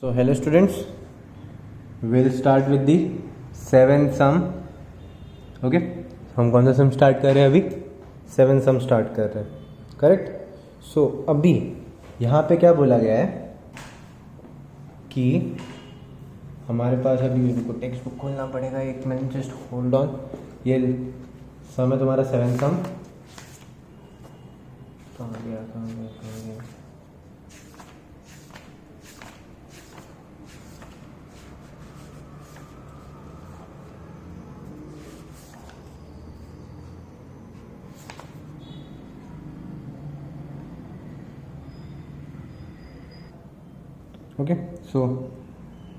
So hello students, we'll start with the seventh sum. Okay, हम कौन सा सम start कर रहे हैं अभी? सेवन सम स्टार्ट कर रहे हैं, करेक्ट. सो अभी यहाँ पे क्या बोला गया है कि हमारे पास अभी मेरे को टेक्स्ट बुक खोलना पड़ेगा. एक मिनट, जस्ट होल्ड ऑन. ये सम है तुम्हारा सेवन सम. कहाँ गया. Okay, so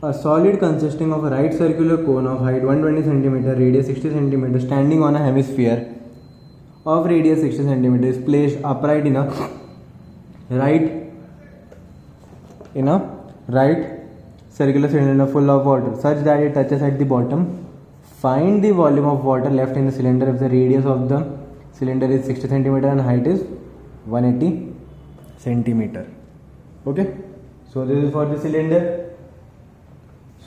a solid consisting of a right circular cone of height 120 cm, radius 60 cm, standing on a hemisphere of radius 60 cm is placed upright in a right circular cylinder full of water such that it touches at the bottom. Find the volume of water left in the cylinder if the radius of the cylinder is 60 cm and height is 180 cm. Okay. So this is for the cylinder.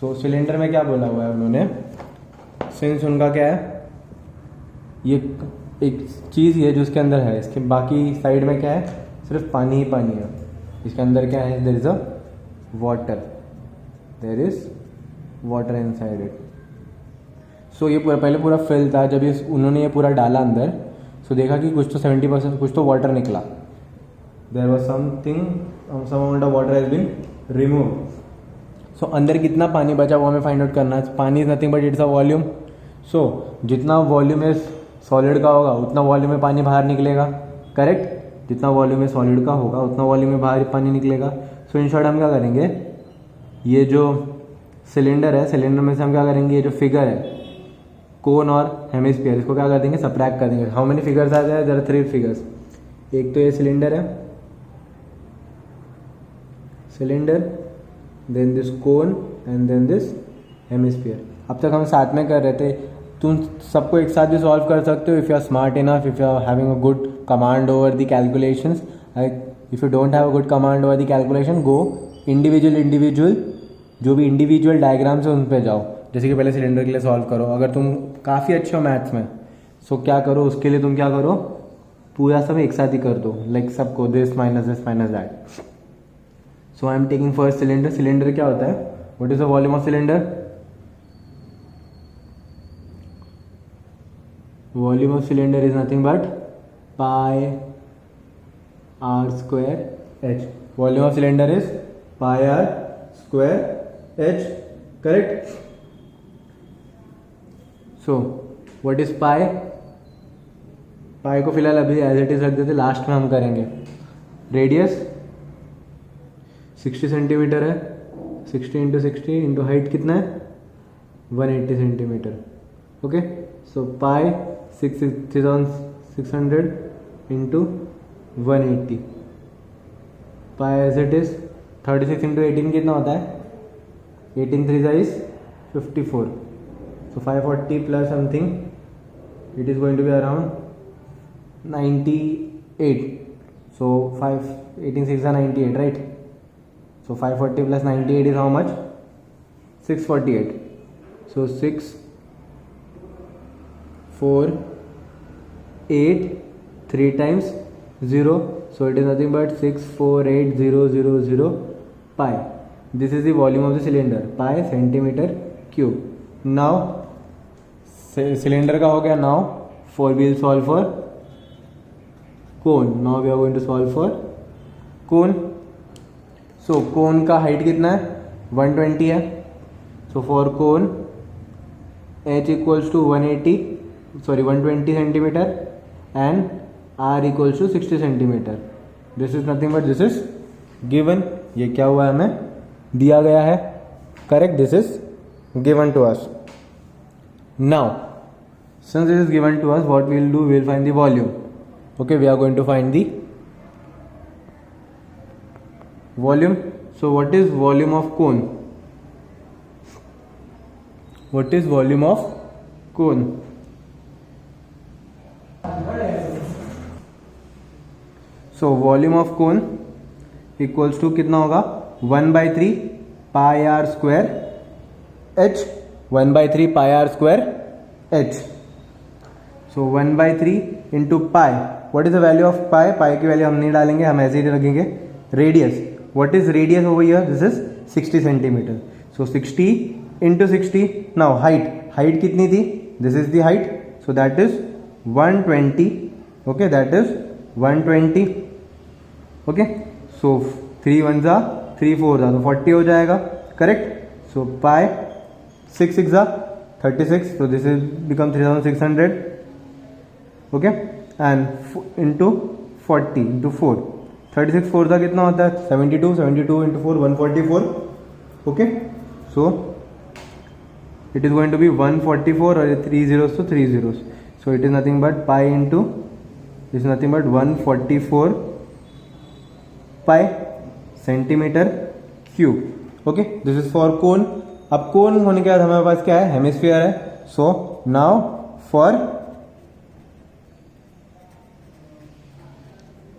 So cylinder में क्या बोला हुआ है उन्होंने, since उनका क्या है, ये एक चीज़ है जो उसके अंदर है, इसके बाकी साइड में क्या है, सिर्फ पानी ही पानी है. इसके अंदर क्या है, there is a water, there is water inside it. So ये पूरा पूरा फिल था. जब ये उन्होंने ये पूरा डाला अंदर, सो देखा कि कुछ तो 70% कुछ तो वाटर निकला. There was something, some amount of water has been removed. So अंदर कितना पानी बचा वो हमें फाइंड आउट करना है. पानी is nothing but it's a volume. So जितना वॉल्यूम है सॉलिड का होगा उतना वॉल्यूम में पानी बाहर निकलेगा, करेक्ट. जितना वॉल्यूम में सॉलिड का होगा उतना वॉल्यूम में बाहर पानी निकलेगा. सो इन शॉर्ट हम क्या करेंगे, ये जो सिलेंडर है, सिलेंडर में से हम क्या करेंगे, ये जो फिगर है कोन और हेमिस्फीयर, इसको क्या कर देंगे, सबट्रैक्ट कर देंगे. हाउ मेनी फिगर्स आ जाए, देयर आर 3 फिगर्स. एक तो ये सिलेंडर है, cylinder, then this cone and then this hemisphere. अब तक हम साथ में कर रहे थे. तुम सबको एक साथ भी सॉल्व कर सकते हो if you are smart enough, if you are having a good command over the calculations. If you don't have a good command over the calculation, go individual जो भी इंडिविजुअल डायग्राम्स है उन पे जाओ. जैसे कि पहले सिलेंडर के लिए सॉल्व करो. अगर तुम काफ़ी अच्छे हो मैथ्स में, सो क्या करो, उसके लिए तुम क्या करो, पूरा सब एक साथ ही कर दो, लाइक सबको this minus that. So I am taking first cylinder. Cylinder क्या होता है? What is the volume of cylinder? Volume of cylinder is nothing but pi r square h. Volume of cylinder is pi r square h. Correct? So what is pi? pi को फिलहाल अभी as it is रख देते, last में हम करेंगे. Radius 60 centimetre है. 60 into 60 into height कितना है, 180 centimetre. Okay. So pi 600 into 180. Pi as it is 36 into 18 कितना होता है, 18 3 is 54. So 540 plus something, it is going to be around 98. So 18 6 98, right. So 540 plus 98 is how much? 648. So 6 4 8 3 times 0. So it is nothing but 648,000 pi. This is the volume of the cylinder. Pi centimeter cube. Now cylinder का हो गया. Now we'll solve for cone. Now we are going to solve for cone. सो कोन का height कितना है, 120 है. So for cone h equals to 120 centimetre and r equals to 60 centimetre. This is nothing but this is given. ये क्या हुआ है, हमें दिया गया है, correct. This is given to us. Now since this is given to us, what we will do, we will find the volume. Okay, we are going to find the volume. So what is volume of cone? What is volume of cone? So volume of cone equals to कितना होगा, 1/3 pi R square H, 1/3 pi R square H. So 1/3 into pi. What is the value of pi? Pi की value हम नहीं डालेंगे, हम ऐसे ही रखेंगे. Radius, what is radius over here? This is 60 centimetre. So 60 into 60. Now height, height कितनी थी? This is the height. So that is 120. Okay, that is 120. Okay, सो 3 1 जा 3 4 जा तो 40 हो जाएगा. करेक्ट. सो पाई 6 6 जा 36. so this is become 3600. okay, and into 40 into 4, 36 4 का कितना होता है? 72. 72 into 4 144. okay, so it is going to be 144 और 3 zeros to 3 zeros. so it is nothing but pi into, this is nothing but 144 pi centimeter cube. okay, this is for cone. अब कोन होने के बाद हमारे पास क्या है? हेमिस्फीयर है. So now for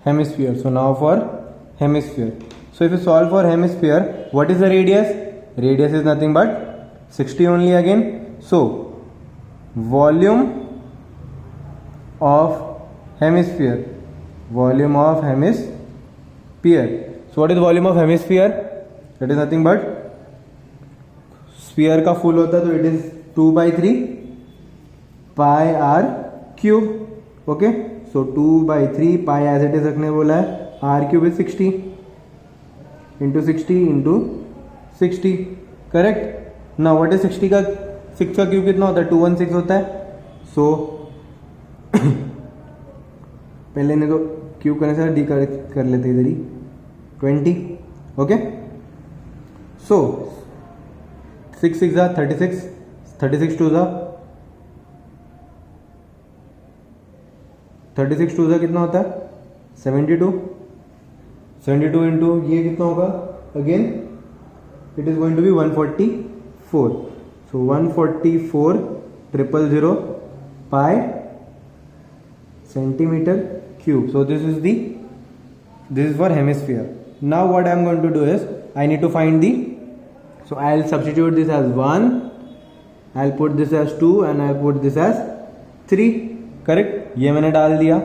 hemisphere. So now for hemisphere. So if you solve for hemisphere, what is the radius? Radius is nothing but 60 only again. So volume of hemisphere, volume of hemisphere. So what is volume of hemisphere? That is nothing but, sphere का full होता है तो it is 2/3 pi r cube. Okay, so 2/3 pi as it is रखने बोला है. R cube is 60 into 60 into 60. Correct. ना what is 60 का 6 का क्यूब कितना होता है? 216 होता है. सो पहले ने तो क्यूब करने से डी कर लेते इधर ही 20. ओके, सो 6 6 जा 36, 36 2 जा 36 2 जा कितना होता है? 72. 72 इंटू ये कितना होगा? Again it is going to be 144. So 144 000 pi centimetre cube. So this is for hemisphere. Now what I am going to do is I need to find the. So I'll substitute this as 1, I'll put this as 2 and I'll put this as 3. Correct? ये मैंने डाल दिया.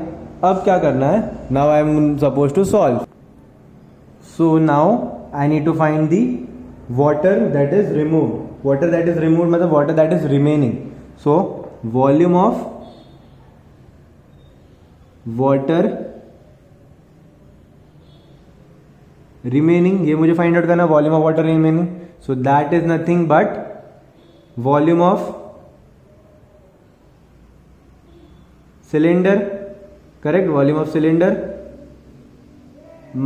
अब क्या करना है? Now I am supposed to solve. So now I need to find the water that is removed. Water that is removed मतलब water that is remaining. So volume of water remaining, ये मुझे फाइंड आउट करना. Volume of water remaining. So that is nothing but volume of cylinder. Correct? Volume of cylinder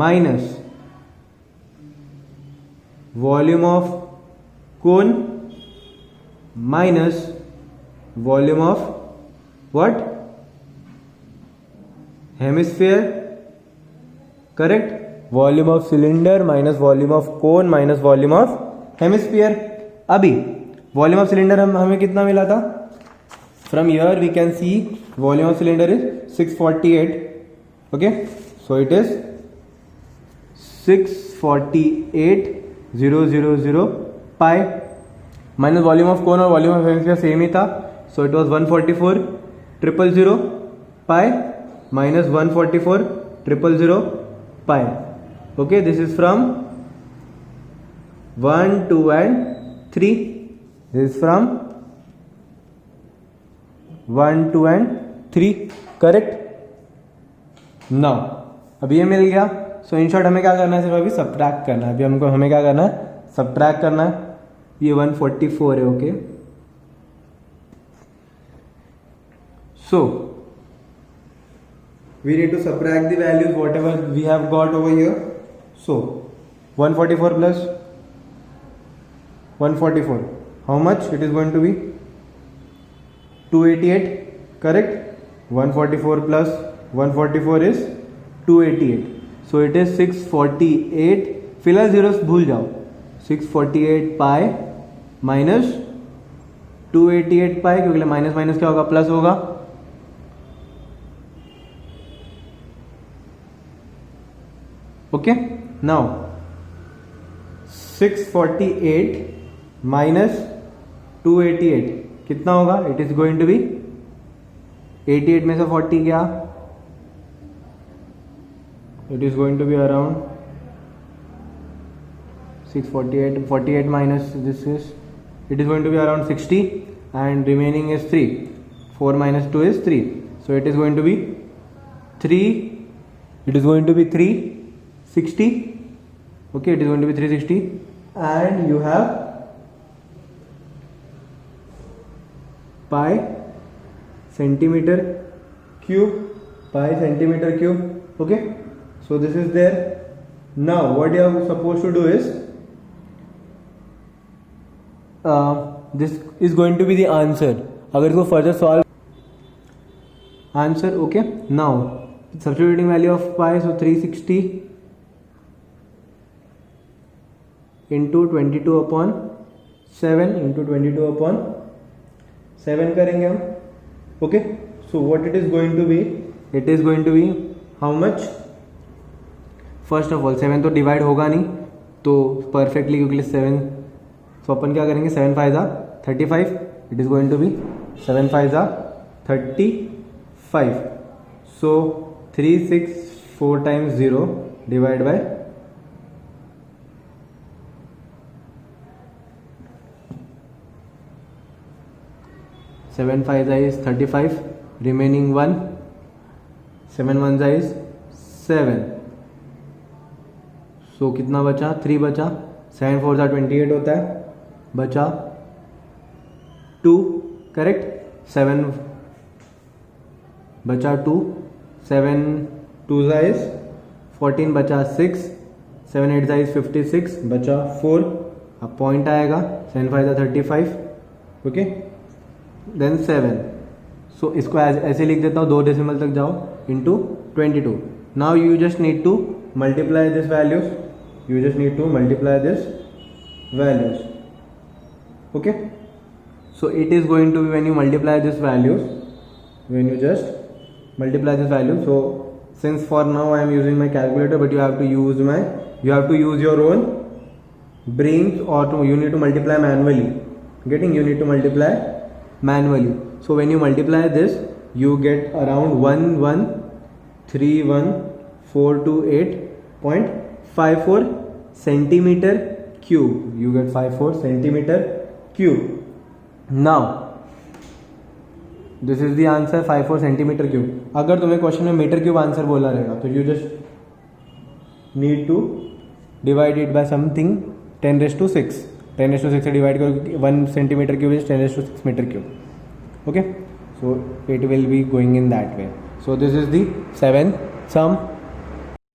minus volume of cone minus volume of what? Hemisphere. Correct? Volume of cylinder minus volume of cone minus volume of hemisphere. अभी volume of cylinder हमें कितना मिला था? From here we can see volume of cylinder is 648. Okay, so it is 648,000 pi minus volume of cone और volume of hemisphere same ही था. So it was 144,000 pi minus 144,000 pi. Okay, this is from 1 2 and 3. This is from 1 2 and 3. Correct? Now अभी ये मिल गया. सो in short हमें क्या करना है? सिर्फ अभी सब्ट्रैक्ट करना है. अभी हमको हमें क्या करना है? सब्ट्रैक्ट करना है. ये 144 है. Okay, so we need to subtract the values whatever we have got over here. So 144 plus 144, how much it is going to be? 288. correct? 144 plus 144 is 288. So it is 648. फिलहाल जीरोस भूल जाओ. 648 pi minus 288 पाई, क्योंकि minus minus क्या होगा? Plus होगा. Okay, now 648 minus 288 कितना होगा? It is going to be 88 में से 40 गया, it is going to be around 648, 48 minus this is, it is going to be around 60 and remaining is 3. 4 minus 2 is 3. So it is going to be 3, it is going to be 360. Okay, it is going to be 360 and you have pi centimeter cube, pi centimeter cube. Okay, so this is there. Now what you are supposed to do is this is going to be the answer. अगर इसको further solve answer. Okay, now substituting value of pi, so 360 into 22 upon 7 into 22 upon 7 करेंगे हम. Okay, so what it is going to be? It is going to be how much? First of all 7 तो divide होगा नहीं तो perfectly, क्योंकि 7, तो अपन क्या करेंगे, 7 5 35. It is going to be 7 5 35. So 364 times 0 divide by 7 5 is 35, remaining 1, 7 1 is 7. सो कितना बचा? 3 बचा. 7 4 28 होता है, बचा 2. करेक्ट. 7 बचा 2, 7 2 इज 14, बचा 6, 7 8 इज 56, बचा 4. अब पॉइंट आएगा, 7 5 35. Okay, then 7. सो इसको ऐसे लिख देता हूँ, 2 डेसिमल तक जाओ, into 22. Now you just need to multiply this values, you just need to multiply this values. Okay, so it is going to be, when you multiply this values, when you just multiply this value, so since for now I am using my calculator, but you have to use your own brains, or you need to multiply manually. You need to multiply manually. So when you multiply this, you get around 1131428.54 centimeter cube. You get 54 centimeter cube. Now this is the answer, 54 centimeter cube. अगर तुम्हें question में metre cube answer बोला रहेगा तो you just need to divide it by something 10⁶. 10⁶ से divide करो, 1 centimeter cube is 10⁶ meter cube. Okay, so it will be going in that way. So this is the 7th sum.